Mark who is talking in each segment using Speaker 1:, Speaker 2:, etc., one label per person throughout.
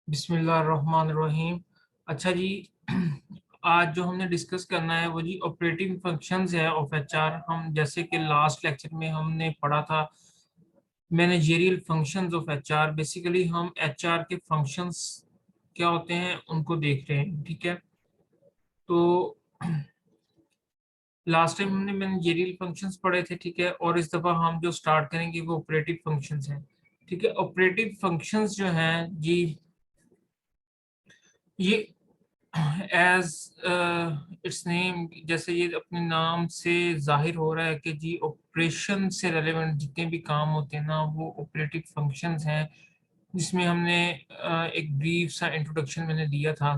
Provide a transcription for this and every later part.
Speaker 1: बिस्मिल्लाहिर्रहमानिर्रहीम। अच्छा जी, आज जो हमने डिस्कस करना है वो जी ऑपरेटिंग फंक्शंस है ऑफ एचआर। हम जैसे कि लास्ट लेक्चर में हमने पढ़ा था managerial functions of HR. Basically हम एचआर के फंक्शंस क्या होते हैं उनको देख रहे हैं, ठीक है। तो लास्ट टाइम हमने मैनेजरियल फंक्शंस पढ़े थे, ठीक है, और इस दफ़ा हम जो स्टार्ट करेंगे वो ऑपरेटिव फंक्शंस हैं, ठीक है। ऑपरेटिव फंक्शंस जो हैं जी, ये एज इट्स नेम, जैसे ये अपने नाम से जाहिर हो रहा है कि जी ऑपरेशन से रेलेवेंट जितने भी काम होते हैं ना वो ऑपरेटिव फंक्शंस हैं। जिसमें हमने एक ब्रीफ सा इंट्रोडक्शन मैंने दिया था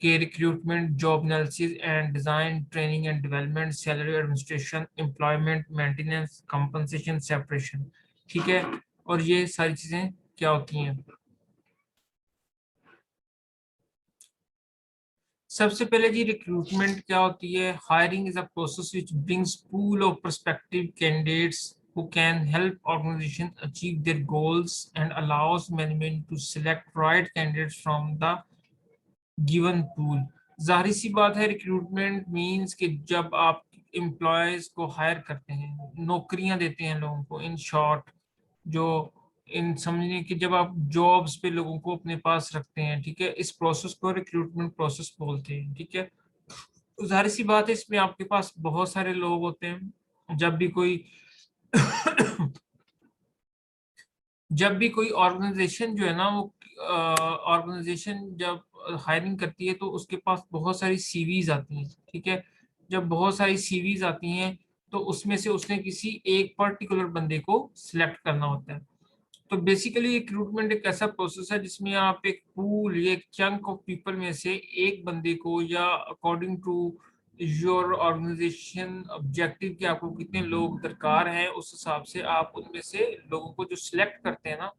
Speaker 1: कि recruitment, job analysis and design, training and development, salary administration, employment, maintenance, compensation, separation, ठीक है। और ये सारी चीज़ें क्या होती हैं। सबसे पहले जी रिक्रूटमेंट क्या होती है। Hiring is a process which brings pool of prospective candidates who can help organization achieve their goals and allows management to select right candidates from the given pool। जाहिर सी बात है, रिक्रूटमेंट मींस कि जब आप employees को higher करते हैं, नौकरियां देते हैं लोगों को, इन शॉर्ट जो इन समझने कि जब आप जॉब्स पे लोगों को अपने पास रखते हैं, ठीक है, इस प्रोसेस को रिक्रूटमेंट प्रोसेस बोलते हैं, ठीक है। तो जाहिर सी बात है, इसमें आपके पास बहुत सारे लोग होते हैं। जब भी कोई ऑर्गेनाइजेशन जो है ना वो ऑर्गेनाइजेशन जब हायरिंग करती है तो उसके पास बहुत सारी सीवीज आती हैं, ठीक है। जब बहुत सारी सीवीज आती हैं तो उसमें से उसने किसी एक पर्टिकुलर बंदे को सिलेक्ट करना होता है। तो बेसिकली रिक्रूटमेंट एक ऐसा प्रोसेस है जिसमें आप एक पूल या एक चंक ऑफ पीपल में से एक बंदे को, या according to your organization objective कि आपको कितने लोग दरकार हैं, उस हिसाब से आप उनमें से लोगों को जो सिलेक्ट करते हैं ना,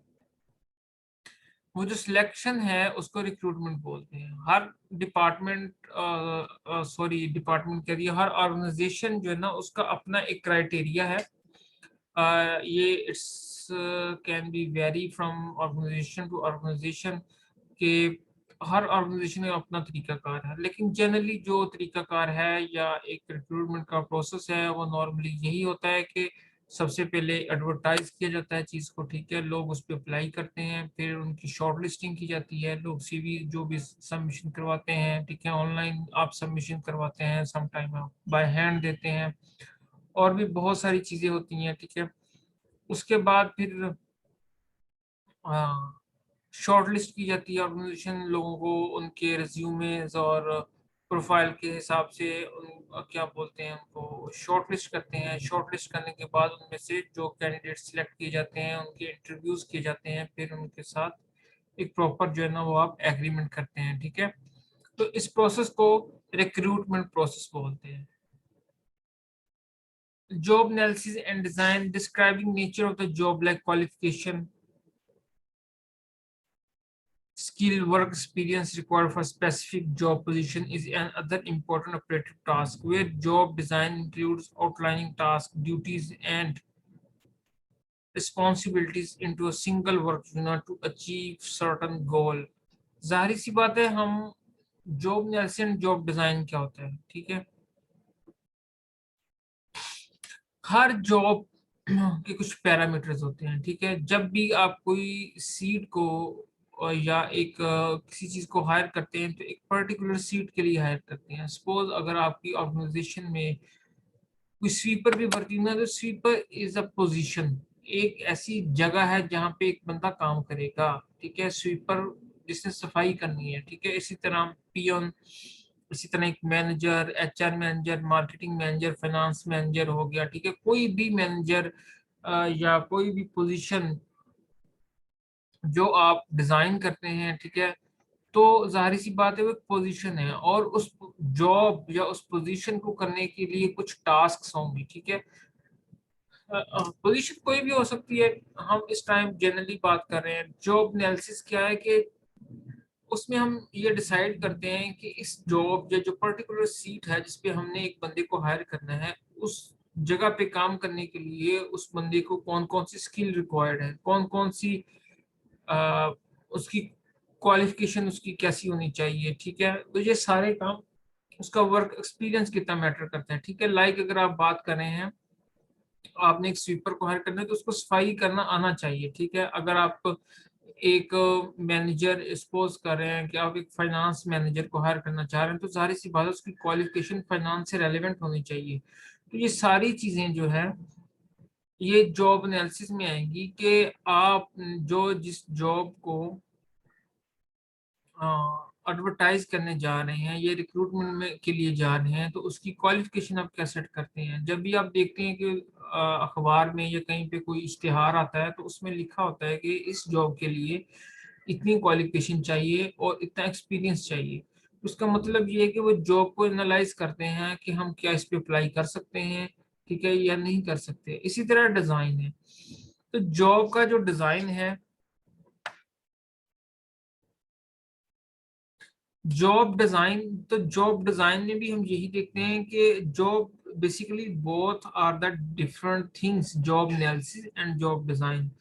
Speaker 1: वो जो सिलेक्शन है उसको रिक्रूटमेंट बोलते हैं। हर डिपार्टमेंट, सॉरी डिपार्टमेंट कह दिया, हर ऑर्गेनाइजेशन जो है ना उसका अपना एक क्राइटेरिया है। ये its can be vary from organization to organization के, हर ऑर्गेनाइजेशन का अपना तरीकाकार है। लेकिन जनरली जो तरीकाकार है या एक रिक्रूटमेंट का प्रोसेस है वो नॉर्मली यही होता है कि सबसे पहले एडवर्टाइज किया जाता है चीज़ को, ठीक है, लोग उस पर अप्लाई करते हैं, फिर उनकी शॉर्ट लिस्टिंग की जाती है, लोग सीवी जो भी सबमिशन करवाते हैं, ठीक है, ऑनलाइन आप सबमिशन करवाते हैं, सम टाइम आप बाय हैंड देते हैं, और भी बहुत सारी चीज़ें होती हैं, ठीक है। उसके बाद फिर शॉर्ट लिस्ट की जाती है ऑर्गेनाइजेशन लोगों को उनके रिज्यूमेज और प्रोफाइल के हिसाब से क्या बोलते हैं उनको शॉर्ट लिस्ट करते हैं। शॉर्ट लिस्ट करने के बाद उनमें से जो कैंडिडेट सिलेक्ट किए जाते हैं उनके इंटरव्यूज किए जाते हैं, फिर उनके साथ एक प्रॉपर जो है ना वो आप एग्रीमेंट करते हैं, ठीक है। तो इस प्रोसेस को रिक्रूटमेंट प्रोसेस बोलते हैं। Job analysis and design, describing nature of the job like qualification, skill, work experience required for specific job position is another important operative task, where job design includes outlining tasks, duties, and responsibilities into a single work unit to achieve certain goal। जाहिर सी बात है, हम job analysis and job design क्या होता है, ठीक है। हर job के कुछ पैरामीटर्स होते हैं, ठीक है। जब भी आप कोई सीट को या एक किसी चीज को हायर करते हैं तो एक पर्टिकुलर सीट के लिए हायर करते हैं। सपोज अगर आपकी ऑर्गेनाइजेशन में कोई स्वीपर भी वर्किंग है तो स्वीपर इज अ पोजीशन, एक ऐसी जगह है जहाँ पे एक बंदा काम करेगा, ठीक है, स्वीपर जिसने सफाई करनी है, ठीक है। इसी तरह पियन, इसी तरह एक manager, HR manager, marketing manager, finance manager हो गया, ठीक है। कोई भी मैनेजर या कोई भी पोजीशन जो आप डिजाइन करते हैं, ठीक है, तो जाहिर सी बात है वो एक पोजीशन है, और उस जॉब या उस पोजीशन को करने के लिए कुछ टास्क होंगे, ठीक है। पोजीशन कोई भी हो सकती है, हम इस टाइम जनरली बात कर रहे हैं। जॉब एनालिसिस क्या है कि उसमें हम ये डिसाइड करते हैं कि इस जॉब या जो पर्टिकुलर सीट है जिसपे हमने एक बंदे को हायर करना है, उस जगह पे काम करने के लिए उस बंदे को कौन कौन सी स्किल रिक्वायर्ड है, कौन कौन सी उसकी क्वालिफिकेशन उसकी कैसी होनी चाहिए, ठीक है। तो ये सारे काम, उसका वर्क एक्सपीरियंस कितना मैटर करता है, ठीक है। लाइक अगर आप बात कर रहे हैं, आपने एक स्वीपर को हायर करना है तो उसको सफाई करना आना चाहिए, ठीक है। अगर आप एक मैनेजर सपोज कर रहे हैं कि आप एक फाइनेंस मैनेजर को हायर करना चाह रहे हैं, तो जाहिर सी बात है उसकी क्वालिफिकेशन फाइनेंस से रेलेवेंट होनी चाहिए। तो ये सारी चीजें जो है ये जॉब एनालिसिस में आएंगी कि आप जो जिस जॉब को एडवर्टाइज करने जा रहे हैं, ये रिक्रूटमेंट में के लिए जा रहे हैं, तो उसकी क्वालिफिकेशन आप क्या सेट करते हैं। जब भी आप देखते हैं कि अखबार में या कहीं पे कोई इश्तिहार आता है तो उसमें लिखा होता है कि इस जॉब के लिए इतनी क्वालिफिकेशन चाहिए और इतना एक्सपीरियंस चाहिए। उसका मतलब ये है कि वो जॉब को एनालाइज करते हैं कि हम क्या इस पे अप्लाई कर सकते हैं, ठीक है, या नहीं कर सकते। इसी तरह डिजाइन है, तो जॉब का जो डिजाइन है, जॉब डिजाइन में भी हम यही देखते हैं कि job basically both are the different things, job analysis and job design.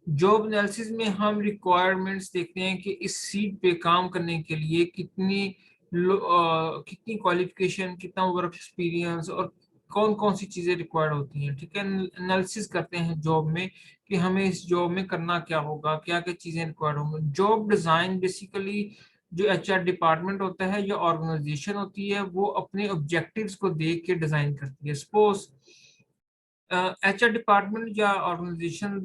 Speaker 1: Job analysis में हम रिक्वायरमेंट्स देखते हैं कि इस सीट पे काम करने के लिए कितनी क्वालिफिकेशन, कितना वर्क एक्सपीरियंस और कौन कौन सी चीजें रिक्वायर्ड होती हैं, ठीक है। एनालिसिस करते हैं जॉब में कि हमें इस जॉब में करना क्या होगा, क्या क्या चीजें रिक्वायर्ड होंगी। जॉब डिजाइन बेसिकली जो एचआर डिपार्टमेंट होता है या ऑर्गेनाइजेशन होती है, वो अपने ऑब्जेक्टिव्स को देख के डिजाइन करती है। सपोज एचआर डिपार्टमेंट या ऑर्गेनाइजेशन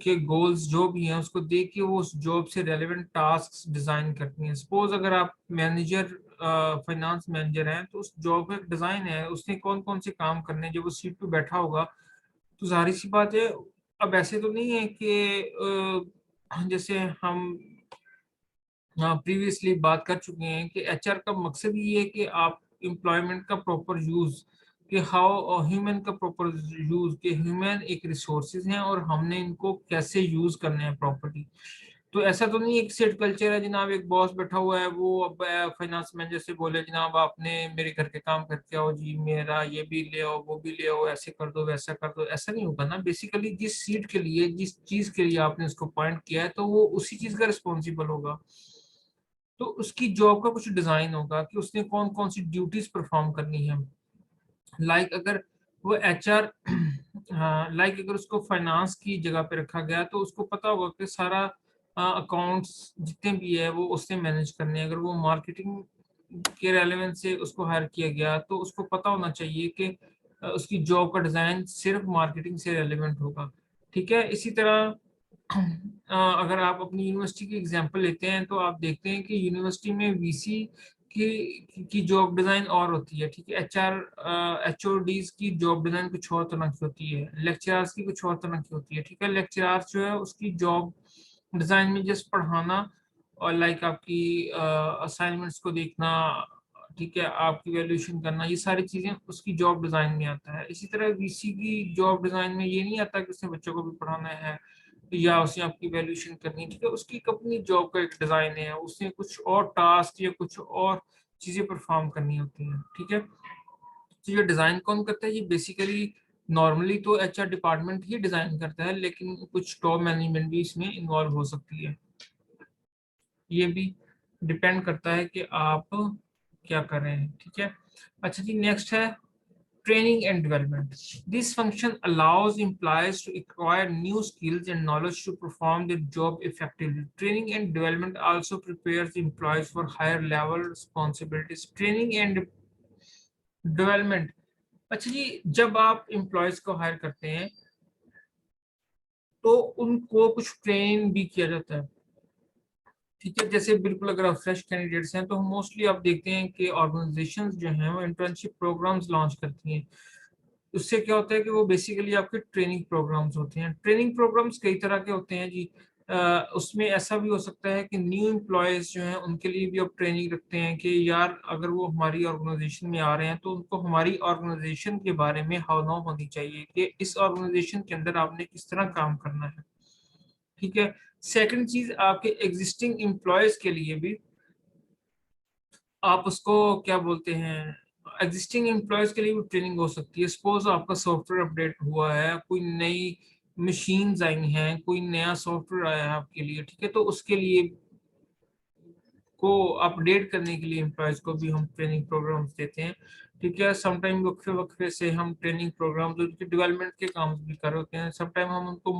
Speaker 1: के गोल्स जो भी हैं उसको देख के वो उस जॉब से रेलेवेंट टास्क डिजाइन करती हैं। सपोज अगर आप मैनेजर, फाइनेंस मैनेजर हैं, तो उस जॉब का एक डिजाइन है, उसने कौन कौन से काम करने हैं। जब वो सीट पे बैठा होगा तो जाहिर सी बात है, अब ऐसे तो नहीं है कि जैसे हम प्रीवियसली बात कर चुके हैं कि एचआर का मकसद ये है कि आप एम्प्लॉयमेंट का प्रॉपर यूज, कि हाउ ह्यूमन का प्रॉपर यूज, कि ह्यूमन एक रिसोर्सेज हैं और हमने इनको कैसे यूज करने हैं प्रॉपर्ली। तो ऐसा तो नहीं एक सेट कल्चर है जनाब, एक बॉस बैठा हुआ है, वो अब फाइनेंस मैनेजर से बोले जनाब आपने मेरे घर के काम करके आओ जी, मेरा ये भी ले आओ वो भी ले आओ, ऐसे कर दो वैसा कर दो। ऐसा नहीं होगा ना। बेसिकली जिस सीट के लिए, जिस चीज के लिए आपने उसको अपॉइंट किया है, तो वो उसी चीज का रिस्पॉन्सिबल होगा। तो उसकी जॉब का कुछ डिजाइन होगा कि उसने कौन कौन सी ड्यूटीज परफॉर्म करनी है। लाइक अगर वो एचआर लाइक अगर उसको फाइनेंस की जगह पे रखा गया तो उसको पता होगा कि सारा अकाउंट्स जितने भी है वो उसने मैनेज करने हैं। अगर वो मार्केटिंग के रेलेवेंस से उसको हायर किया गया तो उसको पता होना चाहिए कि उसकी जॉब का डिजाइन सिर्फ मार्केटिंग से रेलेवेंट होगा, ठीक है। इसी तरह अगर आप अपनी यूनिवर्सिटी की एग्जांपल लेते हैं तो आप देखते हैं कि यूनिवर्सिटी में वीसी की जॉब डिजाइन और होती है, ठीक है। एचओडीज की जॉब डिजाइन कुछ और तरह की होती है, लेक्चरर्स की कुछ और तरह की होती है, ठीक है। लेक्चरर्स जो है उसकी जॉब डिजाइन में जस्ट पढ़ाना और लाइक आपकी असाइनमेंट्स को देखना, ठीक है, आपकी वैल्यूएशन करना, ये सारी चीजें उसकी जॉब डिजाइन में आता है। इसी तरह वीसी की जॉब डिजाइन में ये नहीं आता कि उसने बच्चों को भी पढ़ाना है या उसने आपकी वैल्यूएशन करनी है, ठीक है। उसकी अपनी जॉब का एक डिजाइन है, उसने कुछ और टास्क या कुछ और चीजें परफॉर्म करनी होती हैं, ठीक है। तो ये डिजाइन कौन करता है, ये बेसिकली नॉर्मली तो एचआर डिपार्टमेंट ही डिजाइन करता है, लेकिन कुछ टॉप मैनेजमेंट भी इसमें इन्वॉल्व हो सकती है। ये भी डिपेंड करता है कि आप क्या कर रहे हैं, ठीक है। अच्छा जी, नेक्स्ट है training and development. This function allows employees to acquire new skills and knowledge to perform their job effectively. Training and development also prepares employees for higher level responsibilities. Training and development, अच्छा जी, जब आप employees को higher करते हैं तो उनको कुछ train भी किया जाता है, ठीक है। जैसे बिल्कुल अगर आप फ्रेश कैंडिडेट्स हैं तो मोस्टली आप देखते हैं कि ऑर्गेनाइजेशंस जो हैं वो इंटर्नशिप प्रोग्राम्स लॉन्च करती हैं। उससे क्या होता है कि वो बेसिकली आपके ट्रेनिंग प्रोग्राम्स होते हैं। ट्रेनिंग प्रोग्राम्स कई तरह के होते हैं जी। उसमें ऐसा भी हो सकता है कि न्यू एम्प्लॉयज जो हैं उनके लिए भी आप ट्रेनिंग रखते हैं कि यार अगर वो हमारी ऑर्गेनाइजेशन में आ रहे हैं तो उनको हमारी ऑर्गेनाइजेशन के बारे में हाउ नाउ होनी चाहिए कि इस ऑर्गेनाइजेशन के अंदर आपने किस तरह काम करना है, ठीक है। सेकंड चीज, आपके एग्जिस्टिंग एम्प्लॉयज के लिए भी आप उसको क्या बोलते हैं, एग्जिस्टिंग एम्प्लॉयज के लिए भी ट्रेनिंग हो सकती है। सपोज आपका सॉफ्टवेयर अपडेट हुआ है, कोई नई मशीन्स आई हैं, कोई नया सॉफ्टवेयर आया है आपके लिए, ठीक है, तो उसके लिए को अपडेट करने के लिए एम्प्लॉयज को भी हम ट्रेनिंग प्रोग्राम्स देते हैं, ठीक है। समटाइम वक्फे वक्फे से हम ट्रेनिंग प्रोग्राम जो उनके डेवलपमेंट के काम भी कर होते हैं, समटाइम हम उनको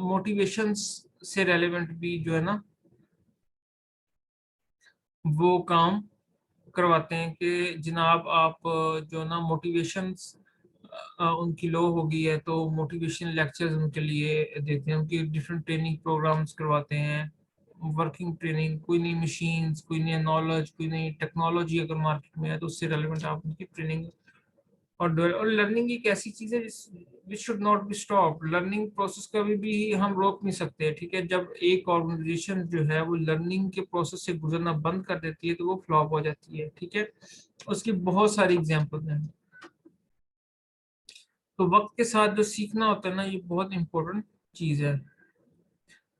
Speaker 1: मोटिवेशन से रेलेवेंट भी जो है ना वो काम करवाते हैं कि जनाब आप जो ना मोटिवेशन उनकी लो हो गई है तो मोटिवेशन लेक्चर्स उनके लिए देते हैं, उनकी डिफरेंट ट्रेनिंग प्रोग्राम्स करवाते हैं, वर्किंग ट्रेनिंग, कोई नई मशीन्स, कोई नई नॉलेज, कोई नई टेक्नोलॉजी अगर मार्केट में है तो उससे रेलेवेंट आप उनकी ट्रेनिंग और लर्निंग एक ऐसी चीज है which should not be stop. Learning process कभी भी हम रोक नहीं सकते, ठीक है। जब एक ऑर्गेनाइजेशन जो है वो लर्निंग के प्रोसेस से गुजरना बंद कर देती है तो वो फ्लॉप हो जाती है, ठीक है। उसकी बहुत सारी एग्जांपल हैं। तो वक्त के साथ जो सीखना होता है ना ये बहुत इंपॉर्टेंट चीज है।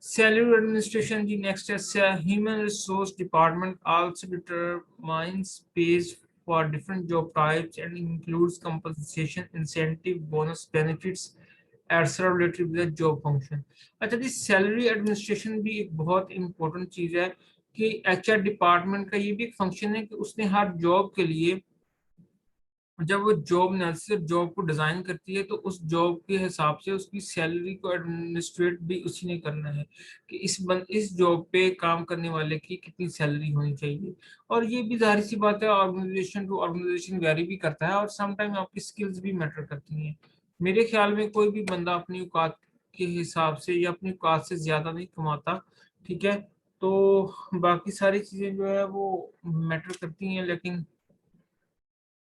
Speaker 1: सैलरी एडमिनिस्ट्रेशन की नेक्स्ट है human resource department also determines page for different job types and includes compensation incentive bonus benefits etcetera related with job function. अच्छा जी, सैलरी एडमिनिस्ट्रेशन भी एक बहुत इंपॉर्टेंट चीज है कि एचआर डिपार्टमेंट का ये भी एक फंक्शन है कि उसने हर जॉब के लिए जब वो जॉब एनालिसिस जॉब को डिजाइन करती है तो उस जॉब के हिसाब से उसकी सैलरी को एडमिनिस्ट्रेट भी उसी ने करना है कि इस जॉब पे काम करने वाले की कितनी सैलरी होनी चाहिए। और ये भी जाहिर सी बात है ऑर्गेनाइजेशन टू ऑर्गेनाइजेशन वेरी भी करता है और समटाइम आपकी स्किल्स भी मैटर करती हैं। मेरे ख्याल में कोई भी बंदा अपनी औकात के हिसाब से या अपनी औकात से ज्यादा नहीं कमाता, ठीक है। तो बाकी सारी चीजें जो है वो मैटर करती हैं, लेकिन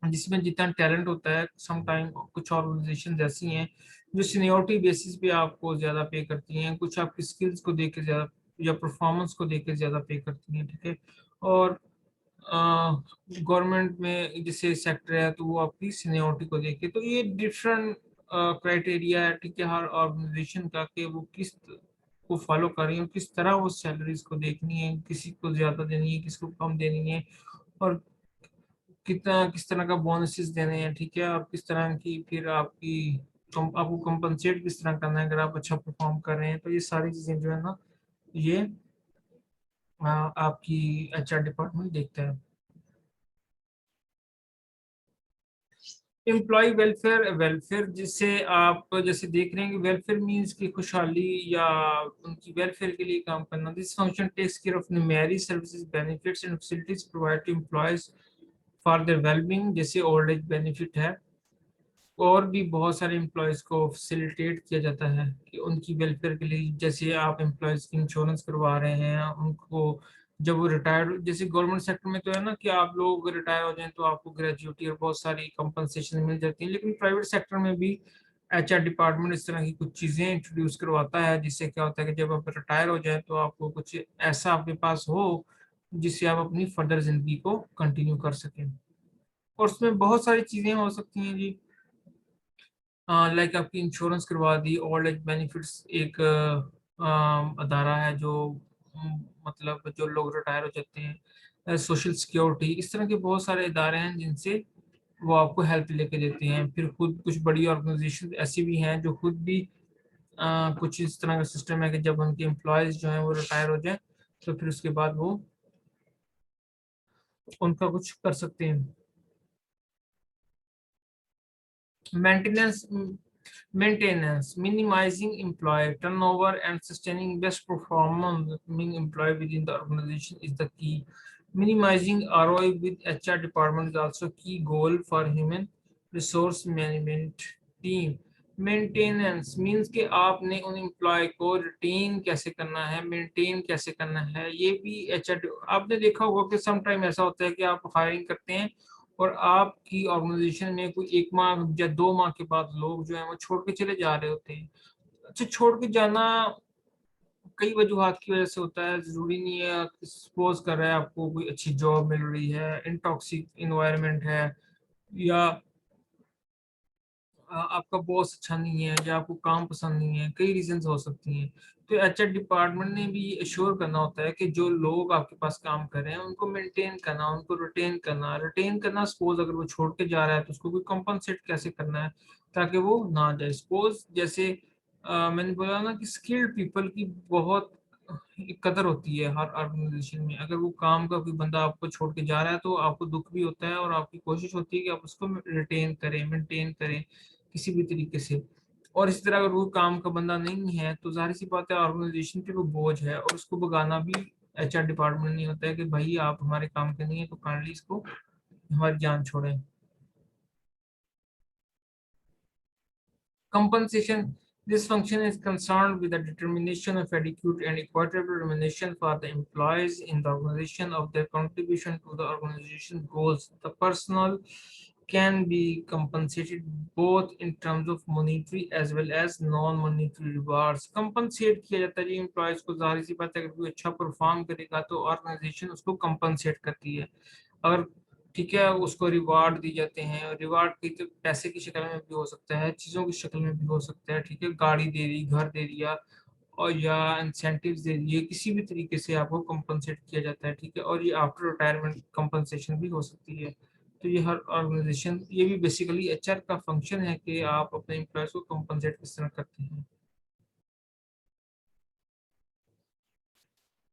Speaker 1: जिसमें जितना टैलेंट होता है समटाइम कुछ ऑर्गेनाइजेशन ऐसी हैं जो सीनियोरिटी बेसिस पे आपको ज्यादा पे करती हैं, कुछ आपकी स्किल्स को देख के ज्यादा या परफॉर्मेंस को देख के ज्यादा पे करती हैं, ठीक है। और गवर्नमेंट में जैसे सेक्टर है तो वो आपकी सीनियोरिटी को देख के, तो ये डिफरेंट क्राइटेरिया है, ठीक है, हर ऑर्गेनाइजेशन का कि वो किस को फॉलो कर रही है, किस तरह वो सैलरीज को देखनी है, किसी को ज्यादा देनी है, किसको कम देनी है, और कितना किस तरह का बोनसेस देने हैं, ठीक है, और किस तरह की फिर आपको कंपनसेट किस तरह करना है अगर आप अच्छा परफॉर्म कर रहे हैं। तो ये सारी चीजें जो है ना ये आपकी एचआर डिपार्टमेंट देखता है। एम्प्लॉय वेलफेयर, वेलफेयर जिससे आप जैसे देख रहे हैं कि वेलफेयर मीन्स की खुशहाली या उनकी वेलफेयर के लिए काम करना। This function takes care of numerous services benefits and facilities provide to employees for their wellbeing, जैसे ओल्ड एज बेनिफिट है। और भी बहुत सारे एम्प्लॉयज़ को फैसिलिटेट किया जाता है कि उनकी वेलफेयर के लिए, जैसे आप एम्प्लॉयज़ की इंश्योरेंस करवा रहे हैं उनको, जब वो रिटायर्ड, जैसे गवर्नमेंट सेक्टर में तो है ना कि आप लोग रिटायर हो जाएं तो आपको ग्रेजुइटी और बहुत सारी कंपनसेशन मिल जाती है, लेकिन प्राइवेट सेक्टर में भी एचआर डिपार्टमेंट इस तरह की कुछ चीज़ें इंट्रोड्यूस करवाता है जिससे क्या होता है कि जब आप रिटायर हो जाए तो आपको कुछ ऐसा आपके पास हो जिससे आप अपनी फर्दर जिंदगी को कंटिन्यू कर सकें। और उसमें बहुत सारी चीज़ें हो सकती हैं जी, लाइक आपकी इंश्योरेंस करवा दी, ओल्ड एज बेनिफिट्स एक अदारा है जो मतलब जो लोग रिटायर हो जाते हैं, सोशल सिक्योरिटी, इस तरह के बहुत सारे इदारे हैं जिनसे वो आपको हेल्प लेके देते हैं। फिर खुद कुछ बड़ी ऑर्गेनाइजेशन ऐसी भी हैं जो खुद भी कुछ इस तरह का सिस्टम है कि जब उनके एम्प्लॉयज जो हैं वो रिटायर हो जाए तो फिर उसके बाद वो उनका कुछ कर सकते हैं। Maintenance, minimizing employee turnover and sustaining best performance employee within the organization is the key. Minimizing ROI with HR department is also key goal for human resource management team. Maintenance means कि आपने उन employ को retain कैसे करना है, maintain कैसे करना है, ये भी एचआर। आपने देखा होगा कि सम टाइम ऐसा होता है कि आप हायरिंग करते हैं और आपकी ऑर्गेनाइजेशन में कोई 1 माह या 2 माह के बाद लोग जो है वो छोड़ के चले जा रहे होते हैं। अच्छा, छोड़ के जाना कई वजूहत की वजह से होता है, जरूरी नहीं है। सपोज कर रहा है आपको कोई अच्छी जॉब मिल रही है, इनटॉक्सिक इन्वायरमेंट है, या आपका बॉस अच्छा नहीं है, या आपको काम पसंद नहीं है, कई रीजंस हो सकती हैं। तो एचआर डिपार्टमेंट ने भी अश्योर करना होता है कि जो लोग आपके पास काम कर रहे हैं उनको मेंटेन करना, उनको रिटेन करना। सपोज अगर वो छोड़ के जा रहा है तो उसको कोई कंपनसेट कैसे करना है ताकि वो ना जाए। सपोज जैसे मैंने बोला ना कि स्किल्ड पीपल की बहुत एक कदर होती है हर ऑर्गेनाइजेशन में। अगर वो काम का कोई बंदा आपको छोड़ के जा रहा है तो आपको दुख भी होता है, और आपकी कोशिश होती है कि आप उसको रिटेन करें, मेंटेन करें किसी भी तरीके से। और इसी तरह अगर वो काम का बंदा नहीं है तो जाहिर सी बात है ऑर्गेनाइजेशन पे वो बोझ है, और उसको भगाना भी एचआर डिपार्टमेंट नहीं होता है कि भाई आप हमारे काम के नहीं है तो काइंडली इसको हमारी जान छोड़ें। Compensation. This function is concerned with the determination of adequate and equitable remuneration for the employees in the organization of their contribution to the organization goals. The personnel can be compensated both in terms of monetary as well as non-monetary rewards. Compensate किया जाता है जी employees को, जाहिर सी बात है अगर कोई अच्छा परफॉर्म करेगा तो ऑर्गेनाइजेशन उसको compensate करती है। अगर ठीक है उसको रिवार्ड दी जाते हैं, और रिवार्ड की तो पैसे की शक्ल में भी हो सकता है, चीज़ों की शक्ल में भी हो सकता है, ठीक है गाड़ी दे दी, घर दे दिया, और या इंसेंटिव्स दे दिए, किसी भी तरीके से आपको कंपनसेट किया जाता है, ठीक है। और ये आफ्टर रिटायरमेंट कंपनसेशन भी हो सकती है। तो ये हर ऑर्गेनाइजेशन, ये भी बेसिकली एचआर का फंक्शन है कि आप अपने एम्प्लॉयज को कंपनसेट किस तरह करते हैं।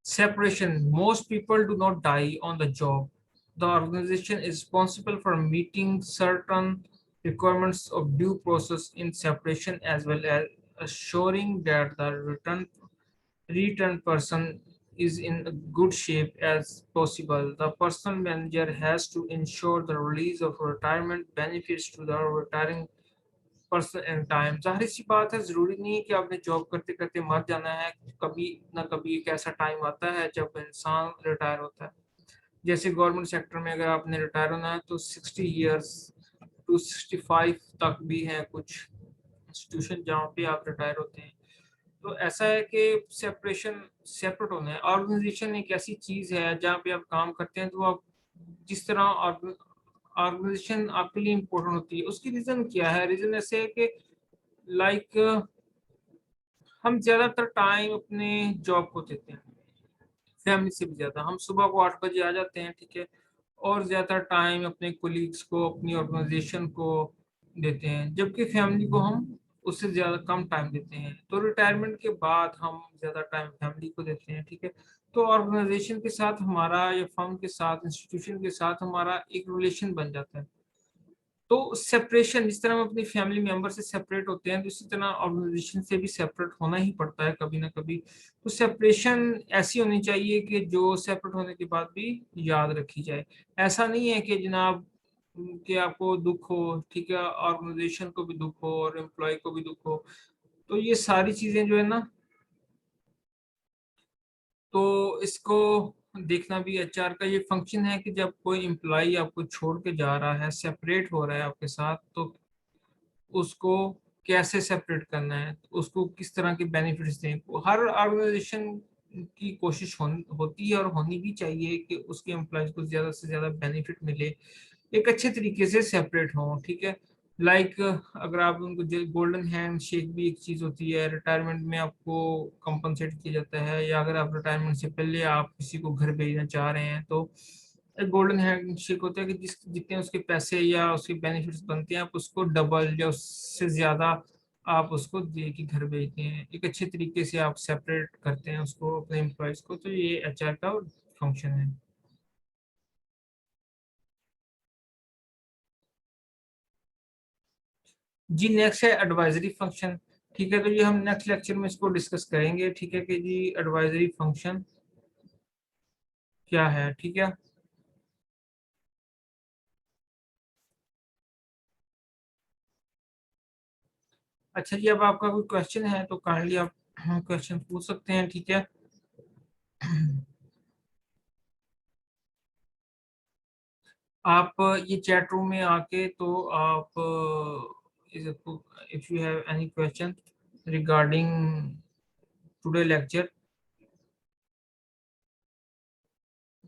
Speaker 1: Separation. Most people do not die on the job. The organization is responsible for meeting certain requirements of due process in separation, as well as assuring that the return person is in a good shape as possible. The personal manager has to ensure the release of retirement benefits to the retiring person and time. जाहिर सी बात है जरूरी नहीं है कि आपने job करते करते मर जाना है। कभी ना कभी एक ऐसा टाइम आता है जब इंसान रिटायर होता है। जैसे गवर्नमेंट सेक्टर में अगर आपने रिटायर होना है तो 60 ईयर्स टू 65 तक भी है कुछ इंस्टीट्यूशन जहाँ पे आप रिटायर होते हैं। तो ऐसा है कि सेपरेशन, सेपरेट होना है। ऑर्गेनाइजेशन एक ऐसी चीज है जहाँ पे आप काम करते हैं, तो आप जिस तरह ऑर्गेनाइजेशन आपके लिए इम्पोर्टेंट होती है, उसकी रीजन क्या है? रीजन ऐसे है कि लाइक हम ज्यादातर टाइम अपने जॉब को देते हैं, फैमिली से भी ज्यादा। हम सुबह को 8 बजे आ जाते हैं, ठीक है, और ज्यादा टाइम अपने कोलीग्स को, अपनी ऑर्गेनाइजेशन को देते हैं, जबकि फैमिली को हम उससे ज्यादा कम टाइम देते हैं। तो रिटायरमेंट के बाद हम ज्यादा टाइम फैमिली को देते हैं, ठीक है। तो ऑर्गेनाइजेशन के साथ हमारा, या फर्म के साथ, इंस्टीट्यूशन के साथ हमारा एक रिलेशन बन जाता है। तो सेपरेशन, जिस तरह हम अपनी फैमिली मेंबर से सेपरेट होते हैं, तो इसी तरह ऑर्गेनाइजेशन से भी सेपरेट होना ही पड़ता है कभी ना कभी। तो सेपरेशन ऐसी होनी चाहिए कि जो सेपरेट होने के बाद भी याद रखी जाए। ऐसा नहीं है कि जनाब कि आपको दुख हो, ठीक है, ऑर्गेनाइजेशन को भी दुख हो और एम्प्लॉय को भी दुख हो। तो ये सारी चीजें जो है ना, तो इसको देखना भी एचआर का ये फंक्शन है कि जब कोई एम्प्लॉय आपको छोड़ के जा रहा है, सेपरेट हो रहा है आपके साथ, तो उसको कैसे सेपरेट करना है, उसको किस तरह के बेनिफिट्स दें। हर ऑर्गेनाइजेशन की कोशिश होती है और होनी भी चाहिए कि उसके एम्प्लॉयज को ज्यादा से ज्यादा बेनिफिट मिले, एक अच्छे तरीके से सेपरेट हो, ठीक है। लाइक अगर आप उनको, गोल्डन हैंड शेक भी एक चीज होती है, रिटायरमेंट में आपको कंपनसेट किया जाता है, या अगर आप रिटायरमेंट से पहले आप किसी को घर भेजना चाह रहे हैं तो एक गोल्डन हैंड शेक होता है कि जितने उसके पैसे या उसके बेनिफिट्स बनते हैं, आप उसको डबल या उससे ज्यादा आप उसको दे के घर भेजते हैं। एक अच्छे तरीके से आप सेपरेट करते हैं उसको, अपने एम्प्लॉयज को। तो ये एचआर का फंक्शन है। जी नेक्स्ट है एडवाइजरी फंक्शन। ठीक है, तो ये हम नेक्स्ट लेक्चर में इसको डिस्कस करेंगे, ठीक है कि जी एडवाइजरी फंक्शन क्या है, ठीक है। अच्छा जी, अब आपका कोई क्वेश्चन है तो काइंडली आप क्वेश्चन पूछ सकते हैं, ठीक है। आप ये चैट रूम में आके तो आप if you have any question regarding today lecture,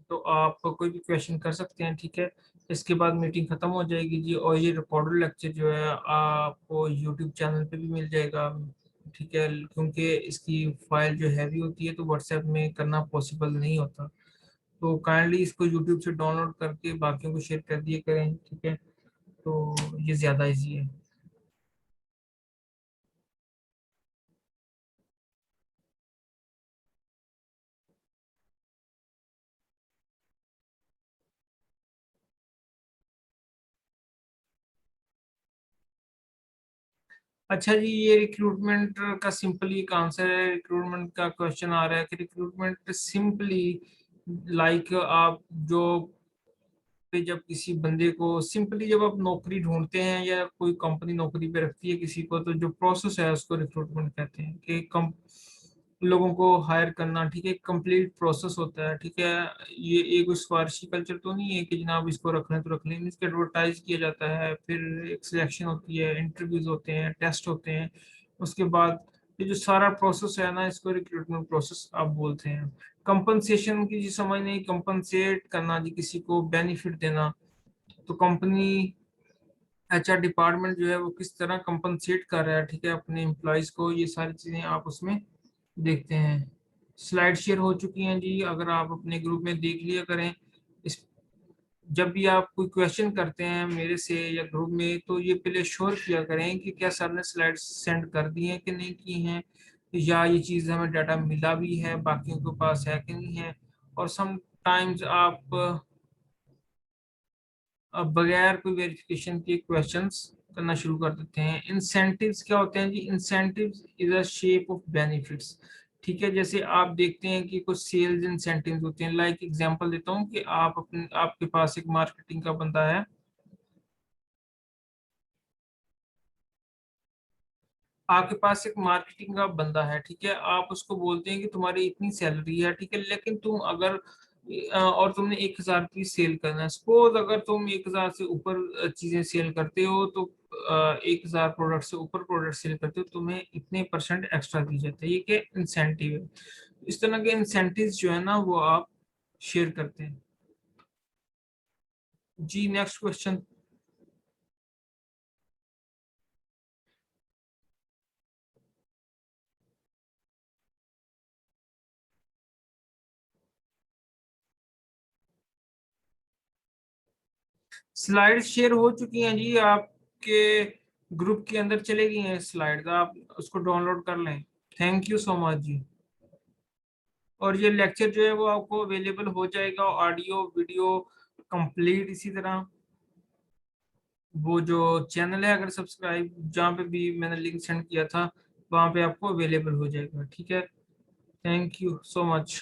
Speaker 1: तो आप कोई भी क्वेश्चन कर सकते हैं, ठीक है। इसके बाद मीटिंग खत्म हो जाएगी जी, और ये रिकॉर्डेड लेक्चर जो है आपको यूट्यूब चैनल पे भी मिल जाएगा, ठीक है। क्योंकि इसकी फाइल जो हैवी होती है तो व्हाट्सएप में करना पॉसिबल नहीं होता। तो काइंडली इसको यूट्यूब से डाउनलोड करके बाकियों को शेयर कर दिए करें, ठीक है। तो ये ज़्यादा इजी है। अच्छा जी, ये रिक्रूटमेंट का सिंपली एक आंसर है। रिक्रूटमेंट का क्वेश्चन आ रहा है कि रिक्रूटमेंट सिंपली लाइक आप जो पे जब किसी बंदे को सिंपली जब आप नौकरी ढूंढते हैं या कोई कंपनी नौकरी पे रखती है किसी को, तो जो प्रोसेस है उसको रिक्रूटमेंट कहते हैं कि कम लोगों को हायर करना। ठीक है, कंप्लीट प्रोसेस होता है। ठीक है, ये एक सिफारशी कल्चर तो नहीं है कि जनाब इसको रख लें तो रख लें। इसके एडवर्टाइज किया जाता है, फिर एक सिलेक्शन होती है, इंटरव्यूज होते हैं, टेस्ट होते हैं। उसके बाद ये जो सारा प्रोसेस है ना, इसको रिक्रूटमेंट प्रोसेस आप बोलते हैं। कंपनसेशन की जी समझ नहीं, कंपनसेट करना जी, किसी को बेनिफिट देना। तो कंपनी एचआर डिपार्टमेंट जो है वो किस तरह कंपनसेट कर रहा है, ठीक है, अपने एम्प्लॉयज को, ये सारी चीजें आप उसमें देखते हैं। स्लाइड शेयर हो चुकी हैं जी, अगर आप अपने ग्रुप में देख लिया करें। इस जब भी आप कोई क्वेश्चन करते हैं मेरे से या ग्रुप में, तो ये पहले श्योर किया करें कि क्या सर ने स्लाइड सेंड कर दी हैं कि नहीं की हैं, या ये चीज़ हमें डाटा मिला भी है, बाकियों के पास है कि नहीं है। और समटाइम्स आप अब बगैर कोई वेरिफिकेशन के क्वेश्चंस करना शुरू कर देते हैं। इंसेंटिव्स क्या होते हैं जी? Incentives is a shape of benefits. ठीक है, जैसे आप देखते हैं कि कुछ सेल्स इंसेंटिव्स होते हैं। लाइक एग्जांपल देता हूँ कि आप अपने आपके पास एक मार्केटिंग का बंदा है। आपके पास एक मार्केटिंग का बंदा है, ठीक है, आप उसको बोलते हैं कि तुम्हारी इतनी सैलरी है, ठीक है, लेकिन तुम अगर और तुमने 1,000 की सेल करना है। सपोज अगर तुम 1,000 से ऊपर चीजें सेल करते हो, तो 1,000 प्रोडक्ट से ऊपर प्रोडक्ट सेल करते हो, तुम्हें इतने परसेंट एक्स्ट्रा दी जाते हैं। ये क्या इंसेंटिव है। इस तरह के इंसेंटिव जो है ना, वो आप शेयर करते हैं। जी नेक्स्ट क्वेश्चन। स्लाइड शेयर हो चुकी हैं जी, आपके ग्रुप के अंदर चले गई हैं स्लाइड्स, आप उसको डाउनलोड कर लें। थैंक यू सो मच जी। और ये लेक्चर जो है वो आपको अवेलेबल हो जाएगा, ऑडियो वीडियो कंप्लीट। इसी तरह वो जो चैनल है, अगर सब्सक्राइब जहाँ पे भी मैंने लिंक सेंड किया था, वहाँ पे आपको अवेलेबल हो जाएगा। ठीक है, थैंक यू सो मच।